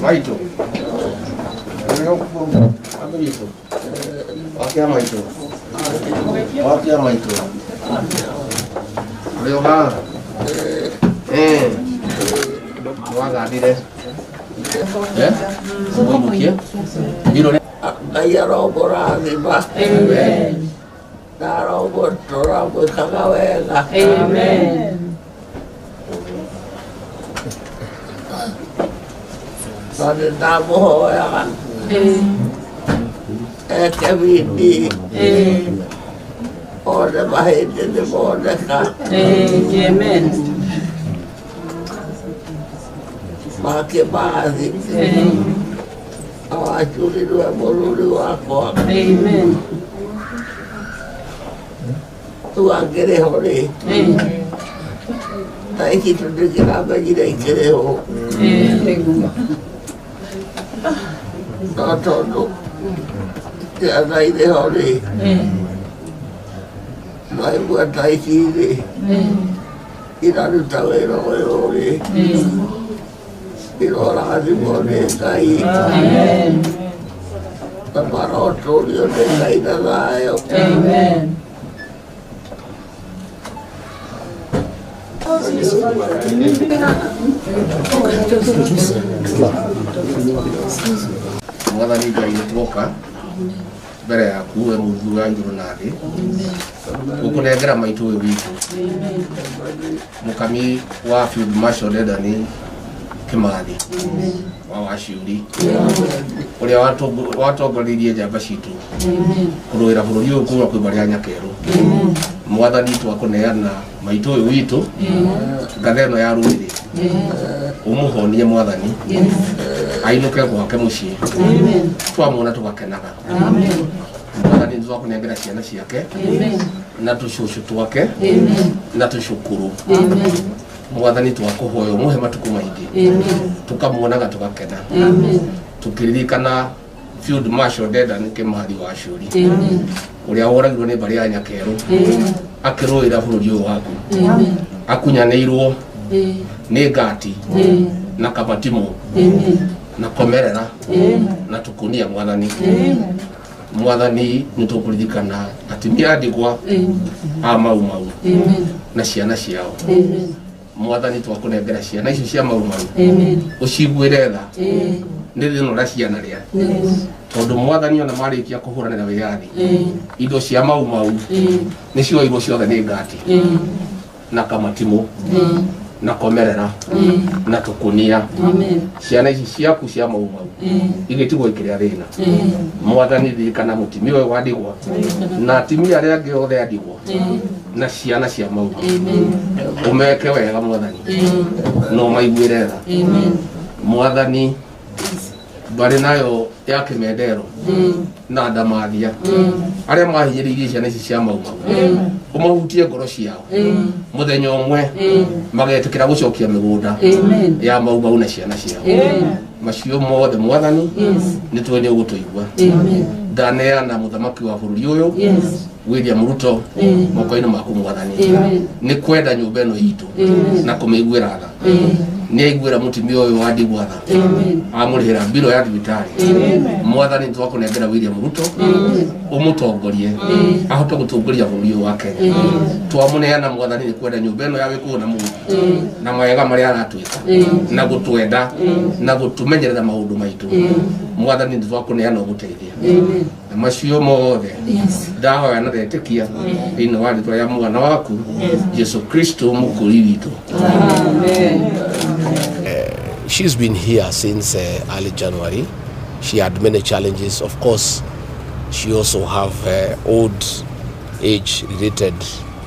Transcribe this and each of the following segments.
Maito. Wakia maito. Wakia maito. Leo ha. Waga dire. Mukia. Biro. Ayaro borani ba. Amen. Daro botora bukagawela. Amen. Pada tamu ya, kebiri, orang baik jadi boleh kan? Amen. Makin baik, awak curi dua bolu dua kok. Amen. Tuan kere hori. Tak kita dikira bagi dia kere ho. Todo ya dai de hori mai buat dai sini kita ada tawero hori kita orang asing boleh dai temparo dia dai dai amen Mwana ni gai tuoka bere aku e mungu anjuru nade ukunegera maitu we witu mukami wa field marshal Dedan Kimathi wa washiuri uria watongoririe njamba citu kuruira bururi uyu kuma kwi baria nyakeru mwathani twakuneana maitu we witu ngatheno ya ruiri umuhonie mwathani ainuke gwake mucii twamwona tugakenaga mwathani nitwakunengera ciana ciake na tucucu twake na tucukuru mwathani twakuhoya umuhe matuku maingi tukamwonaga tugakena tukiririkana field marshal Dedan Kimathi wa Shuri uria woragirwo ni bari ya nyakeru akiruira bururi uyu waku akunyanirwo ni ngati na kabatimu na komerera na tukunia mwathani nitukuririkana atimia ndigwa a mau na ciana ciao mwathani twakunengera ciana icio cia mau uciguire tha ni thino ra ciana ria tondu mwathani ona marikia kuhuranira wiyathi indo cia mau nicio irwo ciothe ni ngati na kamatimu na komerera na tukunia ciana ici ciaku cia mau igitigwo ikiria thina mwathani thikana mutimia uyu wa ndigwa na atimia aria angi othe a ndigwa na ciana cia mau umeke wega mwathani no maiguire tha mwathani bari nayo ya Kimendero na Ndamathia aria mahinyiririe ciana ici cia mau umahutie ngoro ciao muthenya umwe magetikira gucokia migunda ya mau na ciana ciao macio mothe mwathani nitwene ugutuigua ndaneana muthamaki wa bururi uyu William Ruto moko-ini maku mwathani ni kwenda nyumba ino itu na kumeiguira tha ni aiguira mutimia uyu wa ndigwa tha amurihira mbiro ya thibitari mwathani twakunengera William Ruto umutongorie ahote gutongoria bururi uyu wa Kenya twamuneana mwathani ni kwenda nyumba ino ya wikuo na mungu na mawega maria aratwika na gutwenda na gutumenyerera maundu maitu mwathani twakuneana uguteithia na macio mothe ndahoya na ndetikia ino wa ritwa ya mwana waku Yesu Kristo mukuri witu amen. She's been here since early January. She had many challenges. Of course, she also have old age-related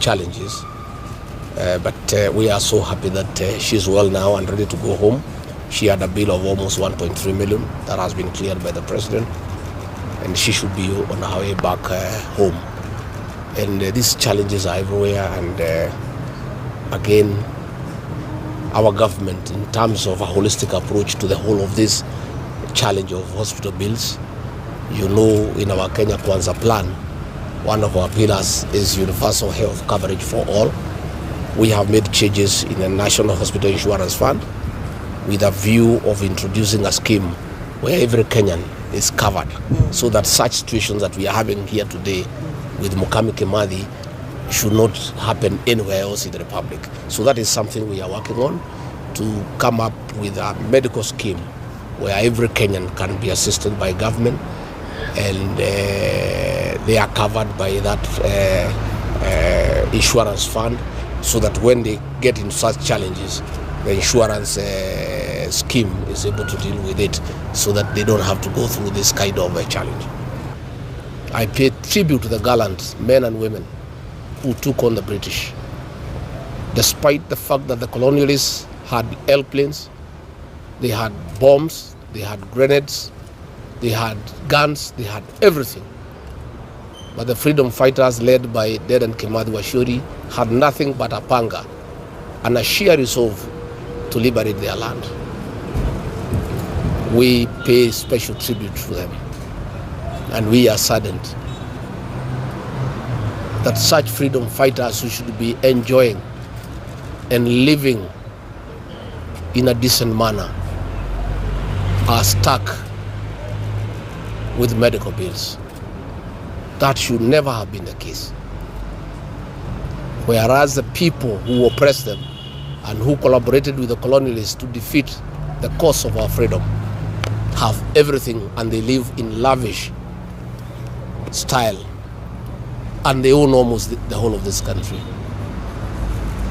challenges. But we are so happy that she's well now and ready to go home. She had a bill of almost 1.3 million that has been cleared by the president, and she should be on her way back home. And these challenges are everywhere, and again, our government in terms of a holistic approach to the whole of this challenge of hospital bills. You know, in our Kenya Kwanza plan, one of our pillars is universal health coverage for all. We have made changes in the National Hospital Insurance Fund with a view of introducing a scheme where every Kenyan is covered, so that such situations that we are having here today with Kimathi should not happen anywhere else in the Republic. So that is something we are working on, to come up with a medical scheme where every Kenyan can be assisted by government, and they are covered by that insurance fund, so that when they get in such challenges, the insurance scheme is able to deal with it, so that they don't have to go through this kind of a challenge. I pay tribute to the gallant men and women who took on the British. Despite the fact that the colonialists had airplanes, they had bombs, they had grenades, they had guns, they had everything. But the freedom fighters led by Dedan Kimathi had nothing but a panga and a sheer resolve to liberate their land. We pay special tribute to them, and we are saddened that such freedom fighters who should be enjoying and living in a decent manner are stuck with medical bills. That should never have been the case. Whereas the people who oppressed them and who collaborated with the colonialists to defeat the cause of our freedom have everything, and they live in lavish style, and they own almost the whole of this country.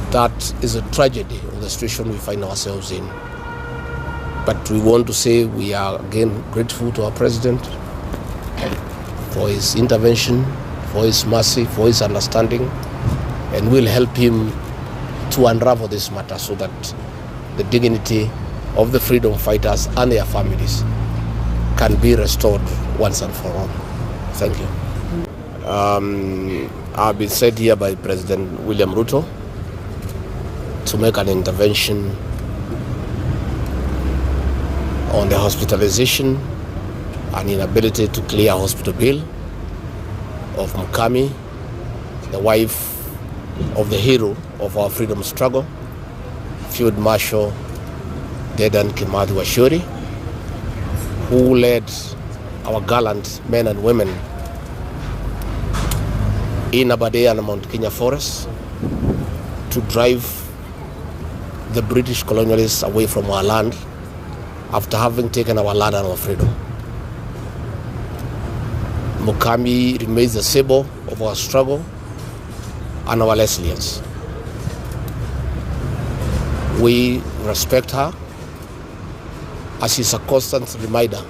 That is a tragedy of the situation we find ourselves in. But we want to say we are again grateful to our president for his intervention, for his mercy, for his understanding, and we'll help him to unravel this matter so that the dignity of the freedom fighters and their families can be restored once and for all. Thank you. I've been sent here by President William Ruto to make an intervention on the hospitalization and inability to clear a hospital bill of Mukami, the wife of the hero of our freedom struggle, Field Marshal Dedan Kimathi, who led our gallant men and women in Aberdeen and Mount Kenya Forest to drive the British colonialists away from our land after having taken our land and our freedom. Mukami remains the symbol of our struggle and our resilience. We respect her, as she's a constant reminder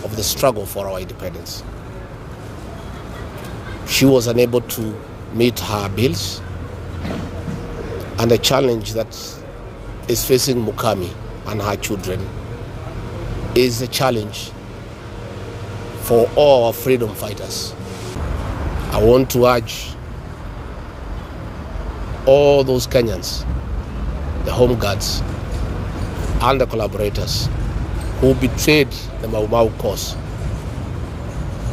of the struggle for our independence. She was unable to meet her bills, and the challenge that is facing Mukami and her children is a challenge for all our freedom fighters. I want to urge all those Kenyans, the home guards and the collaborators who betrayed the Mau Mau cause,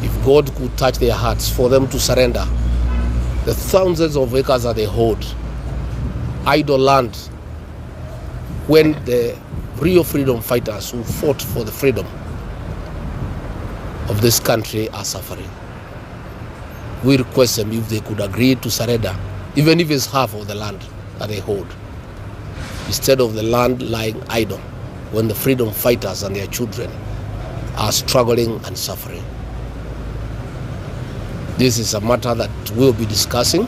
if God could touch their hearts for them to surrender the thousands of acres that they hold, idle land, when the real freedom fighters who fought for the freedom of this country are suffering. We request them if they could agree to surrender, even if it's half of the land that they hold, instead of the land lying idle when the freedom fighters and their children are struggling and suffering. This is a matter that we'll be discussing,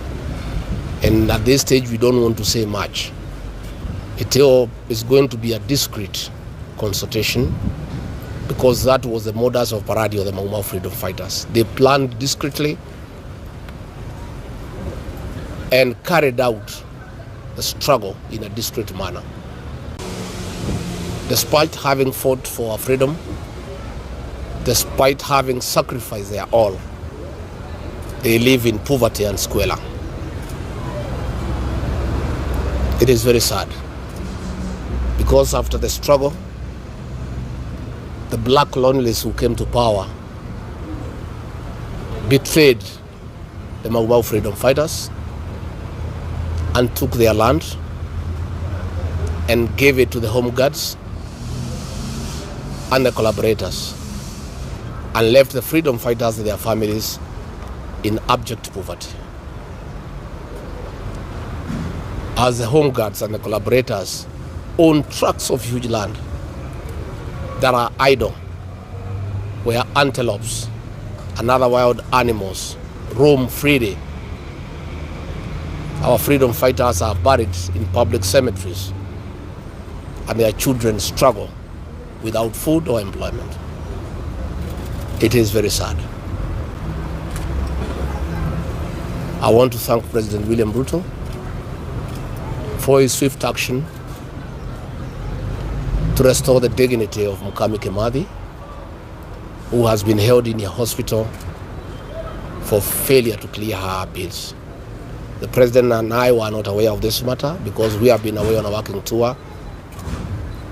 and at this stage we don't want to say much. It is going to be a discreet consultation, because that was the modus operandi of the Mau Mau freedom fighters. They planned discreetly and carried out the struggle in a discreet manner. Despite having fought for our freedom, despite having sacrificed their all, they live in poverty and squalor. It is very sad. Because after the struggle, the black colonialists who came to power betrayed the Mau Mau freedom fighters and took their land and gave it to the home guards and the collaborators, and left the freedom fighters and their families in abject poverty. As the home guards and the collaborators own tracts of huge land that are idle, where antelopes and other wild animals roam freely, our freedom fighters are buried in public cemeteries and their children struggle without food or employment. It is very sad. I want to thank President William Ruto for his swift action to restore the dignity of Mukami Kimathi, who has been held in a hospital for failure to clear her appeals. The President and I were not aware of this matter because we have been away on a working tour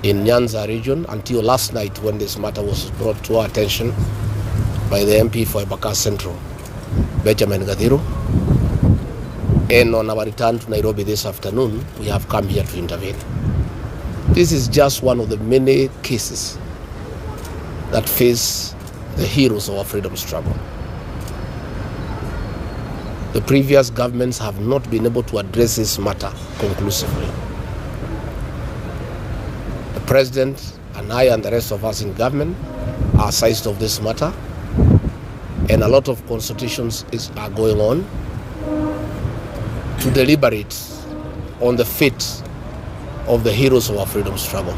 in Nyanza region until last night, when this matter was brought to our attention by the MP for Embakasi Central, Benjamin Gathiru. And on our return to Nairobi this afternoon, we have come here to intervene. This is just one of the many cases that face the heroes of our freedom struggle. The previous governments have not been able to address this matter conclusively. The President and I and the rest of us in government are seized of this matter, and a lot of consultations are going on to deliberate on the fate of the heroes of our freedom struggle.